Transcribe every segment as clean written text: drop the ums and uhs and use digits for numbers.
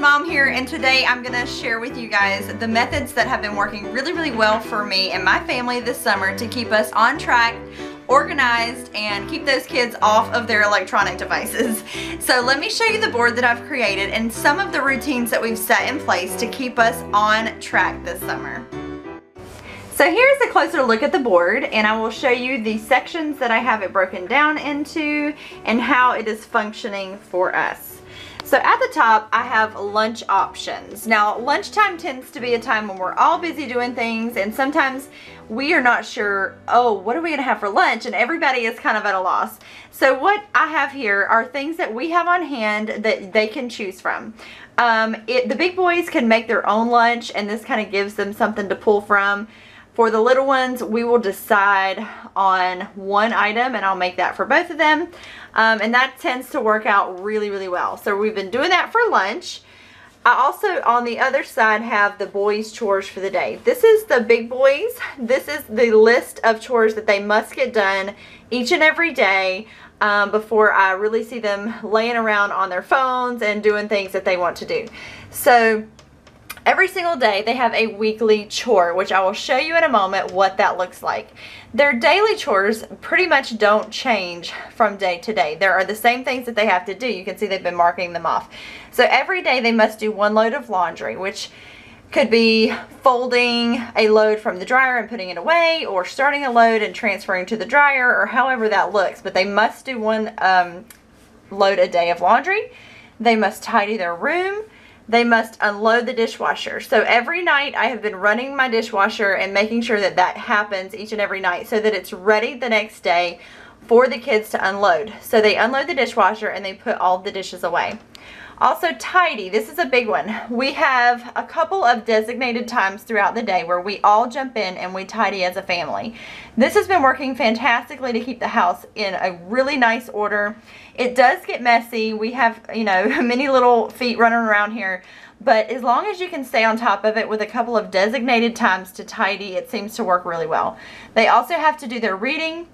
Mom here, and today I'm gonna share with you guys the methods that have been working really well for me and my family this summer to keep us on track, organized, and keep those kids off of their electronic devices. So let me show you the board that I've created and some of the routines that we've set in place to keep us on track this summer. So here's a closer look at the board, and I will show you the sections that I have it broken down into and how it is functioning for us. So at the top, I have lunch options. Now, lunchtime tends to be a time when we're all busy doing things, and sometimes we are not sure, oh, what are we gonna have for lunch? And everybody is kind of at a loss. So what I have here are things that we have on hand that they can choose from. The big boys can make their own lunch, and this kind of gives them something to pull from. For the little ones, we will decide on one item, and I'll make that for both of them. And that tends to work out really well. So we've been doing that for lunch. I also, on the other side, have the boys' chores for the day. This is the big boys. This is the list of chores that they must get done each and every day before I really see them laying around on their phones and doing things that they want to do. So every single day they have a weekly chore, which I will show you in a moment what that looks like. Their daily chores pretty much don't change from day to day. There are the same things that they have to do. You can see they've been marking them off. So every day they must do one load of laundry, which could be folding a load from the dryer and putting it away, or starting a load and transferring to the dryer, or however that looks. But they must do one load a day of laundry. They must tidy their room. They must unload the dishwasher. So every night I have been running my dishwasher and making sure that that happens each and every night so that it's ready the next day for the kids to unload. So they unload the dishwasher and they put all the dishes away. Also tidy, this is a big one. We have a couple of designated times throughout the day where we all jump in and we tidy as a family. This has been working fantastically to keep the house in a really nice order. It does get messy. We have, you know, many little feet running around here, but as long as you can stay on top of it with a couple of designated times to tidy, it seems to work really well. They also have to do their reading.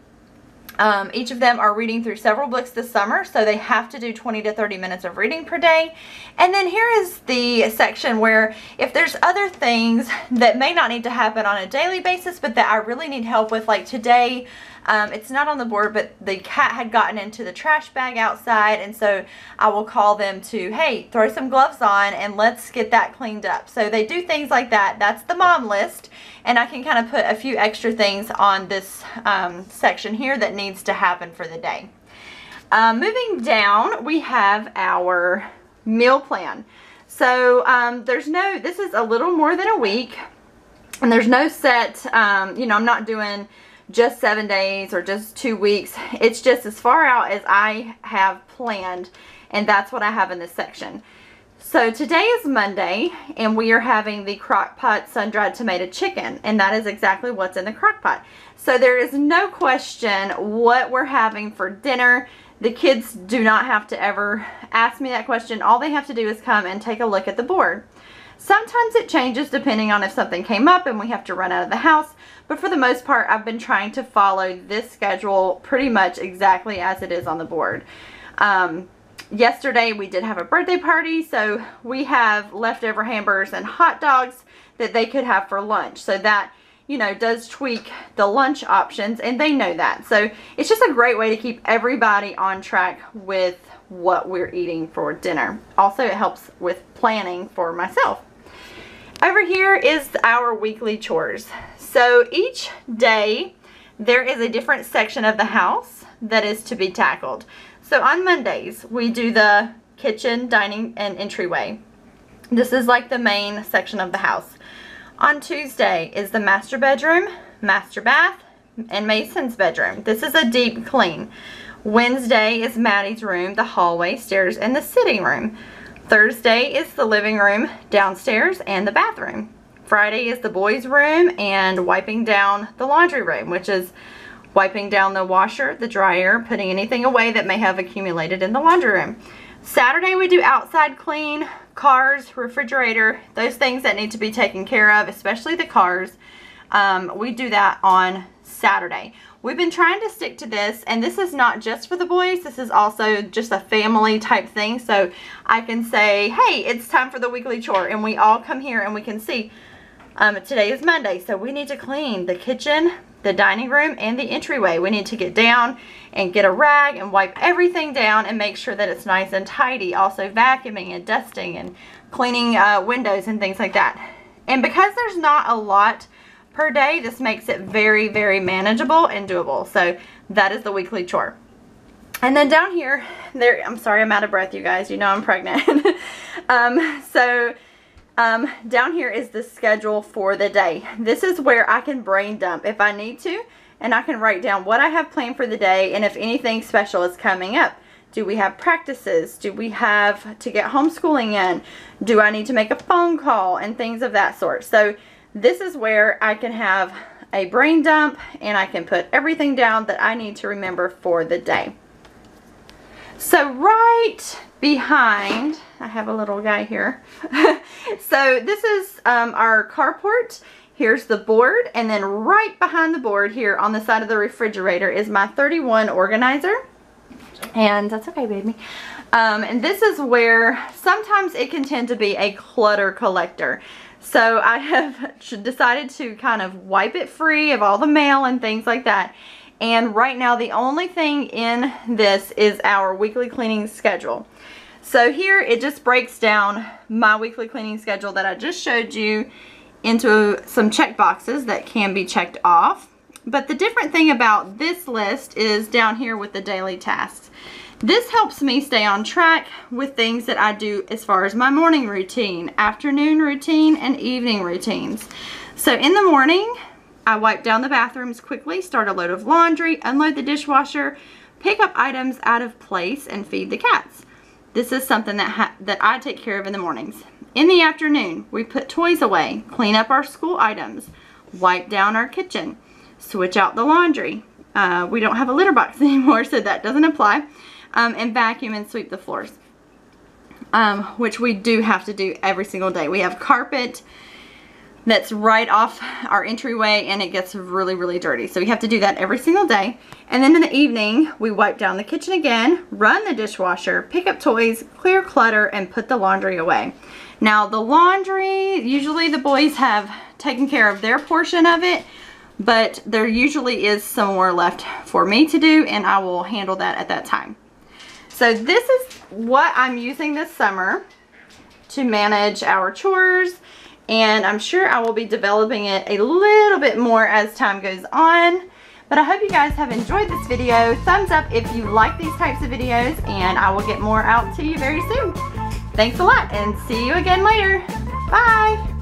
Each of them are reading through several books this summer, so they have to do 20 to 30 minutes of reading per day. And then here is the section where if there's other things that may not need to happen on a daily basis, but that I really need help with, like today, it's not on the board, but the cat had gotten into the trash bag outside, and so I will call them to, hey, throw some gloves on and let's get that cleaned up. So they do things like that. That's the mom list, and I can kind of put a few extra things on this section here that needs to happen for the day. Moving down, we have our meal plan. So this is a little more than a week, and there's no set, you know, I'm not doing just 7 days or just 2 weeks. It's just as far out as I have planned, and that's what I have in this section. So today is Monday, and we are having the crock pot sun-dried tomato chicken, and that is exactly what's in the crock pot. So there is no question what we're having for dinner. The kids do not have to ever ask me that question. All they have to do is come and take a look at the board. Sometimes it changes depending on if something came up and we have to run out of the house, but for the most part I've been trying to follow this schedule pretty much exactly as it is on the board. Yesterday we did have a birthday party, so we have leftover hamburgers and hot dogs that they could have for lunch. So that, you know, does tweak the lunch options, and they know that. So it's just a great way to keep everybody on track with what we're eating for dinner. Also, it helps with planning for myself. Over here is our weekly chores. So each day there is a different section of the house that is to be tackled. So on Mondays we do the kitchen, dining, and entryway. This is like the main section of the house. On Tuesday is the master bedroom, master bath, and Mason's bedroom. This is a deep clean. Wednesday is Maddie's room, the hallway, stairs, and the sitting room. Thursday is the living room, downstairs, and the bathroom. Friday is the boys' room and wiping down the laundry room, which is wiping down the washer, the dryer, putting anything away that may have accumulated in the laundry room. Saturday we do outside clean, cars, refrigerator, those things that need to be taken care of, especially the cars. We do that on Saturday. We've been trying to stick to this, and this is not just for the boys. This is also just a family type thing. So I can say, hey, it's time for the weekly chore, and we all come here and we can see today is Monday, so we need to clean the kitchen, the dining room, and the entryway. We need to get down and get a rag and wipe everything down and make sure that it's nice and tidy. Also vacuuming and dusting and cleaning windows and things like that. And because there's not a lot per day, this makes it very, very manageable and doable. So that is the weekly chore. And then down here, I'm sorry, I'm out of breath, you guys. You know I'm pregnant. Down here is the schedule for the day. This is where I can brain dump if I need to, and I can write down what I have planned for the day and if anything special is coming up. Do we have practices? Do we have to get homeschooling in? Do I need to make a phone call and things of that sort? So this is where I can have a brain dump and I can put everything down that I need to remember for the day. So right behind, I have a little guy here. So this is our carport. Here's the board, and then right behind the board here on the side of the refrigerator is my 31 organizer. And that's okay, baby. And this is where sometimes it can tend to be a clutter collector. So I have decided to kind of wipe it free of all the mail and things like that. And right now the only thing in this is our weekly cleaning schedule. So here it just breaks down my weekly cleaning schedule that I just showed you into some check boxes that can be checked off. But the different thing about this list is down here with the daily tasks. This helps me stay on track with things that I do as far as my morning routine, afternoon routine, and evening routines. So in the morning, I wipe down the bathrooms quickly, start a load of laundry, unload the dishwasher, pick up items out of place, and feed the cats. This is something that I take care of in the mornings. In the afternoon, we put toys away, clean up our school items, wipe down our kitchen, switch out the laundry. We don't have a litter box anymore, so that doesn't apply. And vacuum and sweep the floors, which we do have to do every single day. We have carpet that's right off our entryway and it gets really, really dirty. So we have to do that every single day. And then in the evening, we wipe down the kitchen again, run the dishwasher, pick up toys, clear clutter, and put the laundry away. Now the laundry, usually the boys have taken care of their portion of it, but there usually is some more left for me to do, and I will handle that at that time. So this is what I'm using this summer to manage our chores, and I'm sure I will be developing it a little bit more as time goes on. But I hope you guys have enjoyed this video. Thumbs up if you like these types of videos, and I will get more out to you very soon. Thanks a lot, and see you again later. Bye!